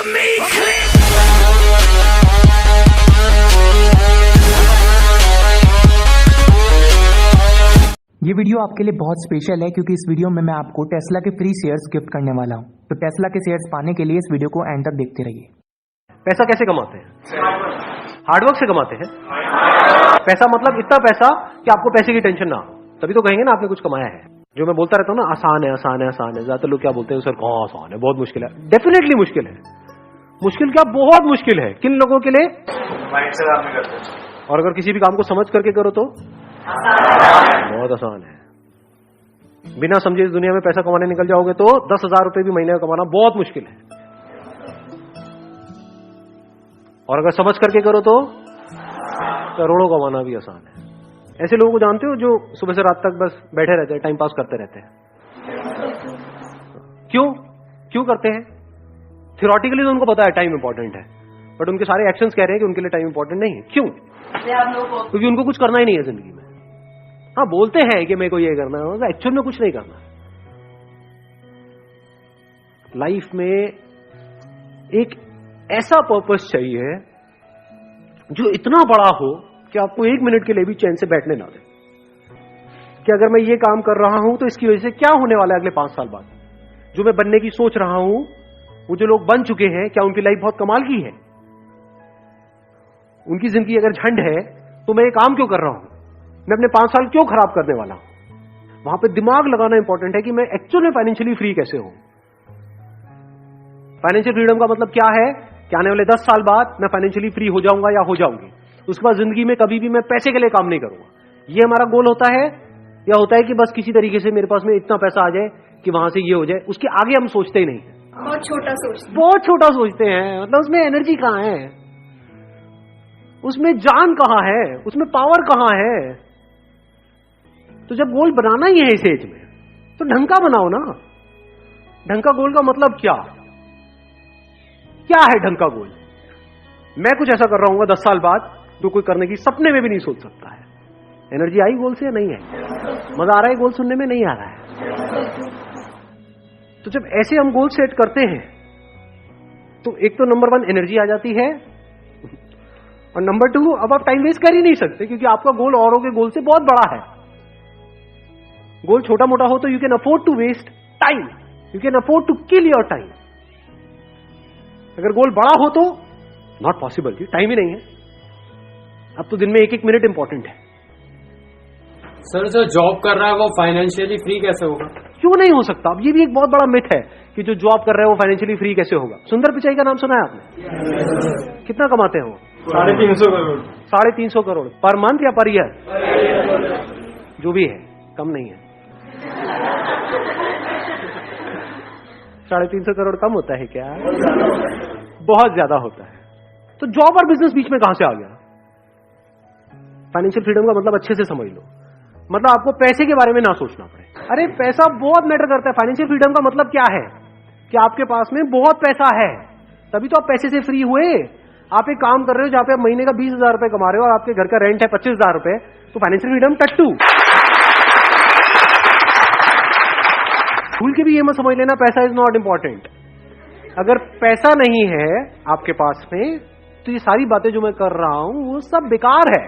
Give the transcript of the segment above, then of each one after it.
me click. ये video आपके लिए बहुत स्पेशल है क्योंकि इस वीडियो में मैं आपको टेस्ला के फ्री शेयर्स गिफ्ट करने वाला हूँ। तो टेस्ला के शेयर्स पाने के लिए इस वीडियो को एंड तक देखते रहिए। पैसा कैसे कमाते हैं? हार्डवर्क से कमाते हैं। पैसा मतलब इतना पैसा कि आपको पैसे की टेंशन ना हो, तभी तो कहेंगे ना आपने कुछ कमाया है। जो मैं बोलता रहता हूँ ना, आसान है आसान है आसान है, ज्यादातर लोग क्या बोलते हैं सर कहाँ आसान है, बहुत मुश्किल है। डेफिनेटली मुश्किल है। मुश्किल क्या, बहुत मुश्किल है। किन लोगों के लिए? माइंड से काम नहीं करते। और अगर किसी भी काम को समझ करके करो तो बहुत आसान है। बिना समझे इस दुनिया में पैसा कमाने निकल जाओगे तो 10,000 रुपए भी महीने में कमाना बहुत मुश्किल है। और अगर समझ करके करो तो करोड़ों कमाना भी आसान है। ऐसे लोगों को जानते हो जो सुबह से रात तक बस बैठे रहते हैं, टाइम पास करते रहते हैं। क्यों करते हैं? थियोरेटिकली तो उनको पता है टाइम इंपॉर्टेंट है, बट उनके सारे एक्शंस कह रहे हैं कि उनके लिए टाइम इंपॉर्टेंट नहीं है। क्यों? क्योंकि उनको कुछ करना ही नहीं है जिंदगी में। हाँ, बोलते हैं कि मेरे को ये करना है, एक्चुअल में कुछ नहीं करना। लाइफ में एक ऐसा पर्पस चाहिए जो इतना बड़ा हो कि आपको 1 मिनट के लिए भी चैन से बैठने ना दे, कि अगर मैं ये काम कर रहा हूं तो इसकी वजह से क्या होने वाला है अगले 5 साल बाद। जो मैं बनने की सोच रहा हूं, वो जो लोग बन चुके हैं, क्या उनकी लाइफ बहुत कमाल की है? उनकी जिंदगी अगर झंड है तो मैं ये काम क्यों कर रहा हूं? मैं अपने 5 साल क्यों खराब करने वाला हूं? वहां पे दिमाग लगाना इंपॉर्टेंट है कि मैं एक्चुअल में फाइनेंशियली फ्री कैसे हूं। फाइनेंशियल फ्रीडम का मतलब क्या है कि आने वाले 10 साल बाद मैं फाइनेंशियली फ्री हो जाऊंगा या हो जाऊंगी। उसके बाद जिंदगी में कभी भी मैं पैसे के लिए काम नहीं करूंगा। ये हमारा गोल होता है, या होता है कि बस किसी तरीके से मेरे पास में इतना पैसा आ जाए कि वहां से ये हो जाए। उसके आगे हम सोचते ही नहीं। बहुत छोटा सोचते हैं। मतलब उसमें एनर्जी कहां है, उसमें जान कहां है, उसमें पावर कहां है? तो जब गोल बनाना ही है इस एज में, तो ढंग का बनाओ ना। ढंग का गोल का मतलब क्या है ढंग का गोल? मैं कुछ ऐसा कर रहा हूँ 10 साल बाद जो कोई करने की सपने में भी नहीं सोच सकता है। एनर्जी आई गोल से या नहीं है? मजा आ रहा है गोल सुनने में? नहीं आ रहा है। तो जब ऐसे हम गोल सेट करते हैं तो एक तो नंबर 1 एनर्जी आ जाती है, और नंबर 2 अब आप टाइम वेस्ट कर ही नहीं सकते क्योंकि आपका गोल औरों के गोल से बहुत बड़ा है। गोल छोटा मोटा हो तो you can afford to waste time, you can afford to kill your time. अगर गोल बड़ा हो तो नॉट पॉसिबल जी, टाइम ही नहीं है। अब तो दिन में 1-1 मिनट इंपॉर्टेंट है। सर, जो जॉब कर रहा है वो फाइनेंशियली फ्री कैसे होगा? क्यों नहीं हो सकता? अब ये भी एक बहुत बड़ा मिथ है कि जो जॉब कर रहा है वो फाइनेंशियली फ्री कैसे होगा। सुंदर पिचाई का नाम सुना है आपने? कितना कमाते हैं वो? 350 करोड़। 350 करोड़ पर मंथ या पर ईयर? जो भी है, कम नहीं है। 350 करोड़ कम होता है क्या? बहुत ज्यादा होता है। तो जॉब और बिजनेस बीच में कहां से आ गया? फाइनेंशियल फ्रीडम का मतलब अच्छे से समझ लो। मतलब आपको पैसे के बारे में ना सोचना पड़े। अरे पैसा बहुत मैटर करता है। फाइनेंशियल फ्रीडम का मतलब क्या है कि आपके पास में बहुत पैसा है, तभी तो आप पैसे से फ्री हुए। आप एक काम कर रहे हो जहां पे आप महीने का 20,000 रुपए कमा रहे हो और आपके घर का रेंट है 25,000 रुपए, तो फाइनेंशियल फ्रीडम टट्टू। भूल के भी ये मत समझ लेना पैसा इज नॉट इंपॉर्टेंट। अगर पैसा नहीं है आपके पास में तो ये सारी बातें जो मैं कर रहा हूं वो सब बेकार है।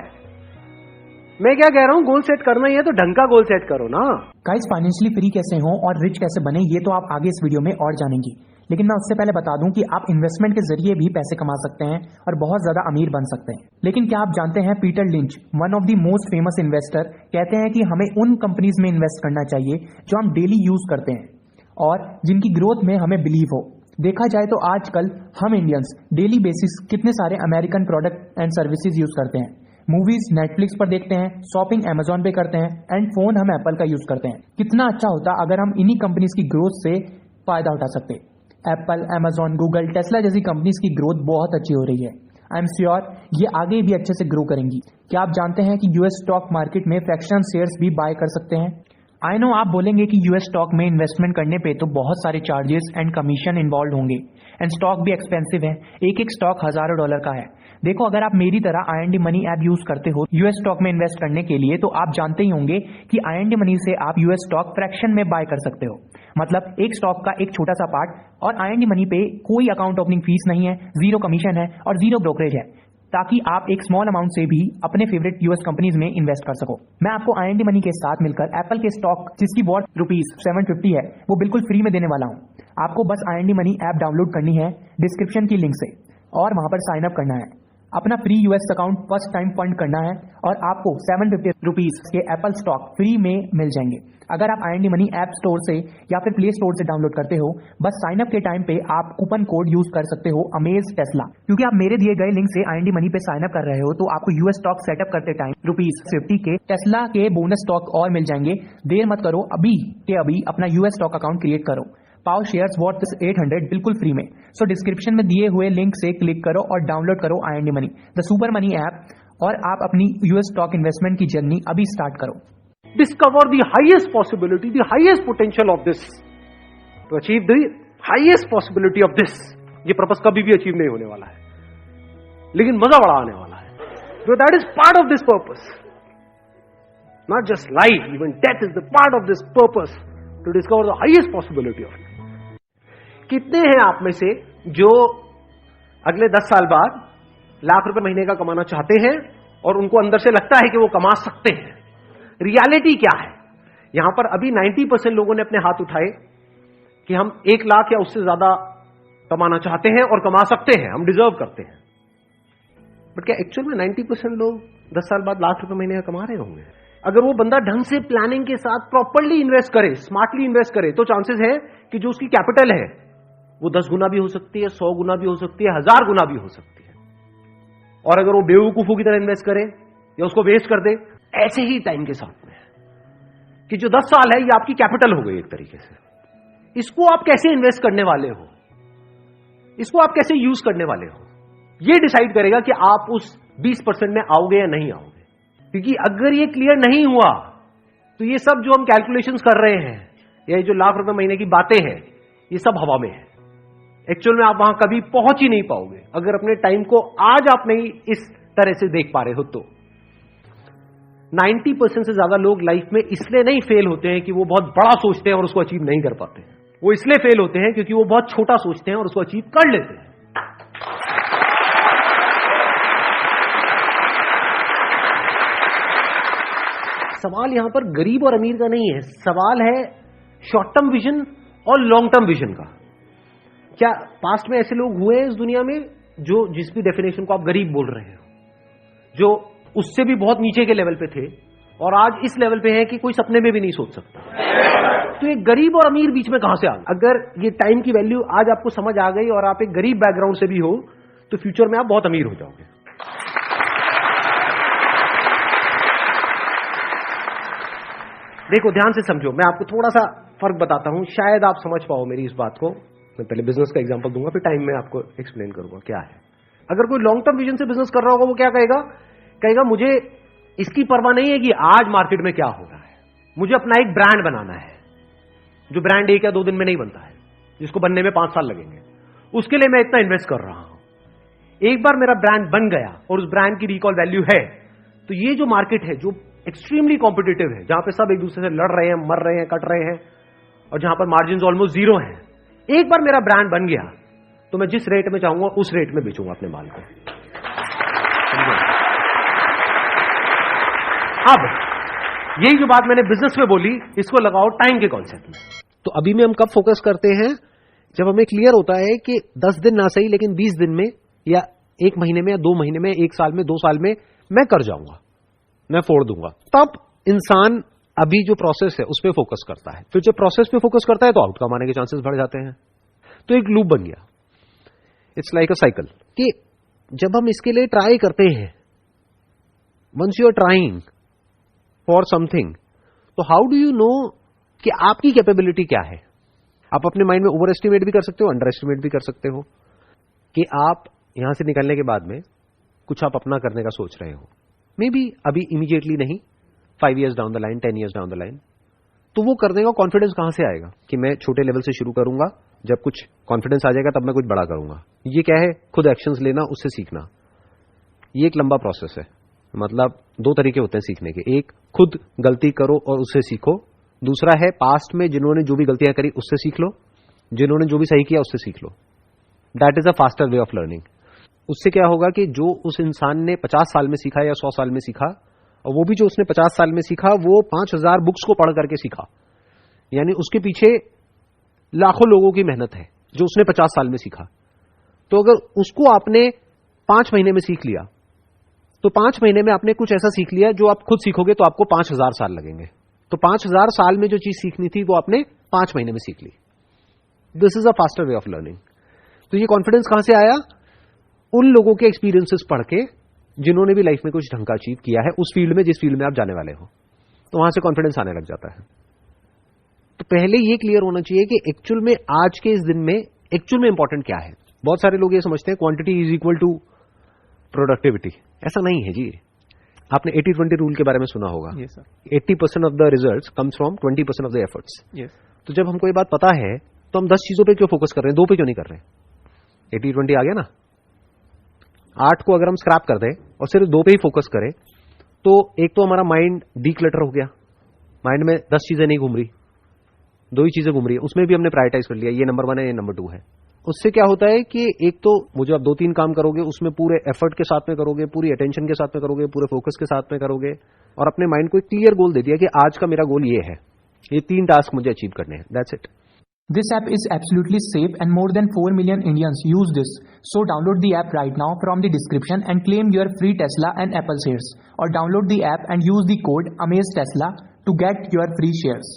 मैं क्या कह रहा हूं, गोल सेट करना ही है तो ढंग का गोल सेट करो ना। गाइस, फाइनेंशियली फ्री कैसे हो और रिच कैसे बने ये तो आप आगे इस वीडियो में और जानेंगे, लेकिन मैं उससे पहले बता दूं कि आप इन्वेस्टमेंट के जरिए भी पैसे कमा सकते हैं और बहुत ज्यादा अमीर बन सकते हैं। लेकिन क्या आप जानते हैं, Peter lynch, one of the most famous investor, कहते हैं कि हमें उन कंपनीज में इन्वेस्ट करना चाहिए जो हम डेली यूज करते हैं और जिनकी ग्रोथ में हमें बिलीव हो। देखा जाए तो आजकल हम इंडियंस डेली बेसिस कितने सारे American product and services use करते हैं। मूवीज नेटफ्लिक्स पर देखते हैं, शॉपिंग अमेजॉन पे करते हैं, एंड फोन हम एप्पल का यूज करते हैं। कितना अच्छा होता अगर हम इन्हीं कंपनीज की ग्रोथ से फायदा उठा सकते। एप्पल, अमेजॉन, गूगल, टेस्ला जैसी कंपनीज की ग्रोथ बहुत अच्छी हो रही है। आई एम श्योर ये आगे भी अच्छे से ग्रो करेंगी। क्या आप जानते हैं कि यूएस स्टॉक मार्केट में फ्रैक्शनल शेयर्स भी बाय कर सकते हैं? आई नो आप बोलेंगे कि यूएस स्टॉक में इन्वेस्टमेंट करने पे तो बहुत सारे चार्जेस एंड कमीशन इन्वॉल्व होंगे एंड स्टॉक भी एक्सपेंसिव है, एक एक स्टॉक हजारों डॉलर का है। देखो, अगर आप मेरी तरह IND मनी ऐप यूज करते हो यूएस स्टॉक में इन्वेस्ट करने के लिए, तो आप जानते ही होंगे कि IND मनी से आप यूएस स्टॉक फ्रैक्शन में बाय कर सकते हो। मतलब एक स्टॉक का एक छोटा सा पार्ट, और IND मनी पे कोई अकाउंट ओपनिंग फीस नहीं है, जीरो कमीशन है और जीरो ब्रोकरेज है, ताकि आप एक स्मॉल अमाउंट से भी अपने फेवरेट यूएस कंपनीज में इन्वेस्ट कर सको। मैं आपको IND मनी के साथ मिलकर एप्पल के स्टॉक जिसकी वॉट ₹750 है वो बिल्कुल फ्री में देने वाला हूं। आपको बस IND मनी ऐप डाउनलोड करनी है डिस्क्रिप्शन की लिंक से और वहां पर साइन अप करना है, अपना free US account first time fund करना है और आपको ₹750 के एप्पल स्टॉक फ्री में मिल जाएंगे। अगर आप IND मनी ऐप स्टोर से या फिर प्ले स्टोर से डाउनलोड करते हो, बस साइन अप के टाइम पे आप कूपन कोड यूज कर सकते हो अमेज टेस्ला। क्योंकि आप मेरे दिए गए लिंक से IND मनी पे साइन अप कर रहे हो, तो आपको यूएस स्टॉक सेटअप करते टाइम ₹50 के टेस्ला के बोनस स्टॉक और मिल जाएंगे। देर मत करो, अभी के अभी अपना यूएस स्टॉक अकाउंट क्रिएट करो। पाओ शेयर्स वर्थ 800 बिल्कुल फ्री में। सो डिस्क्रिप्शन में दिए हुए लिंक से क्लिक करो और डाउनलोड करो IND money, the super money app, और आप अपनी यूएस स्टॉक इन्वेस्टमेंट की जर्नी अभी स्टार्ट करो। Discover the highest possibility, the highest potential of this, to achieve the highest possibility of this. ये पर्पस कभी भी अचीव नहीं होने वाला है, लेकिन मजा बड़ा आने वाला है, so that is part of this purpose. Not just life, even death is the part of this purpose, to discover the highest possibility of it. कितने हैं आप में से जो अगले 10 साल बाद लाख रुपए महीने का कमाना चाहते हैं और उनको अंदर से लगता है कि वो कमा सकते हैं? रियलिटी क्या है? यहां पर अभी 90% लोगों ने अपने हाथ उठाए कि हम 1 लाख या उससे ज्यादा कमाना चाहते हैं और कमा सकते हैं, हम डिजर्व करते हैं। बट क्या एक्चुअल में 90% लोग 10 साल बाद लाख रुपए महीने का कमा रहे होंगे? अगर वो बंदा ढंग से प्लानिंग के साथ प्रॉपरली इन्वेस्ट करे, स्मार्टली इन्वेस्ट करे, तो चांसेस है कि जो उसकी कैपिटल है वो 10 गुना भी हो सकती है, 100 गुना भी हो सकती है, 1000 गुना भी हो सकती है। और अगर वो बेवकूफों की तरह इन्वेस्ट करे या उसको वेस्ट कर दे, ऐसे ही टाइम के साथ में कि जो 10 साल है ये आपकी कैपिटल हो गई एक तरीके से। इसको आप कैसे इन्वेस्ट करने वाले हो, इसको आप कैसे यूज करने वाले हो, ये डिसाइड करेगा कि आप उस 20% में आओगे या नहीं आओगे। क्योंकि अगर ये क्लियर नहीं हुआ तो ये सब जो हम कैलकुलेशंस कर रहे हैं या जो लाख रुपए महीने की बातें हैं, ये सब हवा में है। एक्चुअल में आप वहां कभी पहुंच ही नहीं पाओगे अगर अपने टाइम को आज आप नहीं इस तरह से देख पा रहे हो। तो 90% से ज्यादा लोग लाइफ में इसलिए नहीं फेल होते हैं कि वो बहुत बड़ा सोचते हैं और उसको अचीव नहीं कर पाते हैं, वो इसलिए फेल होते हैं क्योंकि वो बहुत छोटा सोचते हैं और उसको अचीव कर लेते हैं। सवाल यहां पर गरीब और अमीर का नहीं है, सवाल है शॉर्ट टर्म विजन और लॉन्ग टर्म विजन का। क्या पास्ट में ऐसे लोग हुए हैं इस दुनिया में जो जिस भी डेफिनेशन को आप गरीब बोल रहे हो, जो उससे भी बहुत नीचे के लेवल पे थे और आज इस लेवल पे हैं कि कोई सपने में भी नहीं सोच सकता? तो ये गरीब और अमीर बीच में कहां से आ गए? अगर ये टाइम की वैल्यू आज आपको समझ आ गई और आप एक गरीब बैकग्राउंड से भी हो, तो फ्यूचर में आप बहुत अमीर हो जाओगे। देखो, ध्यान से समझो, मैं आपको थोड़ा सा फर्क बताता हूं, शायद आप समझ पाओ मेरी इस बात को। मैं पहले बिजनेस का एग्जांपल दूंगा, फिर टाइम में आपको एक्सप्लेन करूंगा क्या है। अगर कोई लॉन्ग टर्म विजन से बिजनेस कर रहा होगा, वो क्या कहेगा मुझे इसकी परवाह नहीं है कि आज मार्केट में क्या हो रहा है, मुझे अपना एक ब्रांड बनाना है, जो ब्रांड 1 या 2 दिन में नहीं बनता है, जिसको बनने में 5 साल लगेंगे। उसके लिए मैं इतना इन्वेस्ट कर रहा हूं। एक बार मेरा ब्रांड बन गया और उस ब्रांड की रिकॉल वैल्यू है, तो ये जो मार्केट है जो एक्सट्रीमली कॉम्पिटिटिव है, जहां पे सब एक दूसरे से लड़ रहे हैं, मर रहे हैं, कट रहे हैं, और जहां पर मार्जिन ऑलमोस्ट जीरो है, एक बार मेरा ब्रांड बन गया तो मैं जिस रेट में चाहूंगा उस रेट में बेचूंगा अपने माल को। अब यही जो बात मैंने बिजनेस में बोली, इसको लगाओ टाइम के कॉन्सेप्ट में। तो अभी में हम कब फोकस करते हैं? जब हमें क्लियर होता है कि 10 दिन ना सही लेकिन 20 दिन में या 1 महीने में या 2 महीने में, 1 साल में, 2 साल में मैं कर जाऊंगा, मैं फोड़ दूंगा। तब इंसान अभी जो प्रोसेस है उस पर फोकस करता है। फिर जब प्रोसेस पे फोकस करता है तो आउटकम आने के चांसेस बढ़ जाते हैं। तो एक लूप बन गया, इट्स लाइक अ साइकिल, कि जब हम इसके लिए ट्राई करते हैं, once you are trying for something, तो हाउ डू यू नो कि आपकी कैपेबिलिटी क्या है? आप अपने माइंड में ओवर एस्टिमेट भी कर सकते हो, अंडर एस्टिमेट भी कर सकते हो, कि आप यहां से निकलने के बाद में कुछ आप अपना करने का सोच रहे हो। मे बी अभी इमीडिएटली नहीं, 5 years down the line, 10 years down the line, तो वो करने का कॉन्फिडेंस कहां से आएगा कि मैं छोटे लेवल से शुरू करूंगा, जब कुछ कॉन्फिडेंस आ जाएगा तब मैं कुछ बड़ा करूंगा। ये क्या है? खुद एक्शंस लेना, उससे सीखना। ये एक लंबा प्रोसेस है। मतलब दो तरीके होते हैं सीखने के, एक खुद गलती करो और उससे सीखो, दूसरा है पास्ट में जिन्होंने जो भी गलतियां करी उससे सीख लो, जिन्होंने जो भी सही किया उससे सीख लो। That is a faster way of learning. उससे क्या होगा कि जो उस इंसान ने 50 साल में सीखा या 100 साल में सीखा, और वो भी जो उसने 50 साल में सीखा वो 5000 बुक्स को पढ़ करके सीखा, यानी उसके पीछे लाखों लोगों की मेहनत है जो उसने 50 साल में सीखा। तो अगर उसको आपने 5 महीने में सीख लिया, तो 5 महीने में आपने कुछ ऐसा सीख लिया जो आप खुद सीखोगे तो आपको 5000 साल लगेंगे। तो 5000 साल में जो चीज सीखनी थी वो आपने 5 महीने में सीख ली। This is a faster way of learning. तो ये कॉन्फिडेंस कहां से आया? उन लोगों के एक्सपीरियंसेस पढ़ के जिन्होंने भी लाइफ में कुछ ढंग का अचीव किया है उस फील्ड में जिस फील्ड में आप जाने वाले हो, तो वहां से कॉन्फिडेंस आने लग जाता है। तो पहले ये क्लियर होना चाहिए कि एक्चुअल में आज के इस दिन में एक्चुअल में इंपॉर्टेंट क्या है। बहुत सारे लोग ये समझते हैं quantity is equal to productivity. ऐसा नहीं है जी। आपने 80-20 रूल के बारे में सुना होगा। yes, sir. 80% of the results comes from 20% of the efforts. yes. तो जब हमको ये बात पता है तो हम 10 चीजों पे क्यों फोकस कर रहे हैं, 2 पे क्यों नहीं कर रहे हैं? 80-20 आ गया ना। 8 को अगर हम स्क्रैप कर दें और सिर्फ 2 पे ही फोकस करें तो एक तो हमारा माइंड डीक्लटर हो गया, माइंड में 10 चीजें नहीं घूम रही, 2 ही चीजें घूम रही है, उसमें भी हमने प्रायोरिटाइज कर लिया, ये नंबर 1 है, ये नंबर 2 है। उससे क्या होता है कि एक तो वो जो आप 2-3 काम करोगे उसमें पूरे एफर्ट के साथ में करोगे, पूरी अटेंशन के साथ में करोगे, पूरे फोकस के साथ में करोगे, और अपने माइंड को एक क्लियर गोल दे दिया कि आज का मेरा गोल ये है, ये 3 टास्क मुझे अचीव करने हैं। That's it. This app is absolutely safe and more than 4 million Indians use this. So download the app right now from the description and claim your free Tesla and Apple shares. Or download the app and use the code AMAZETESLA to get your free shares.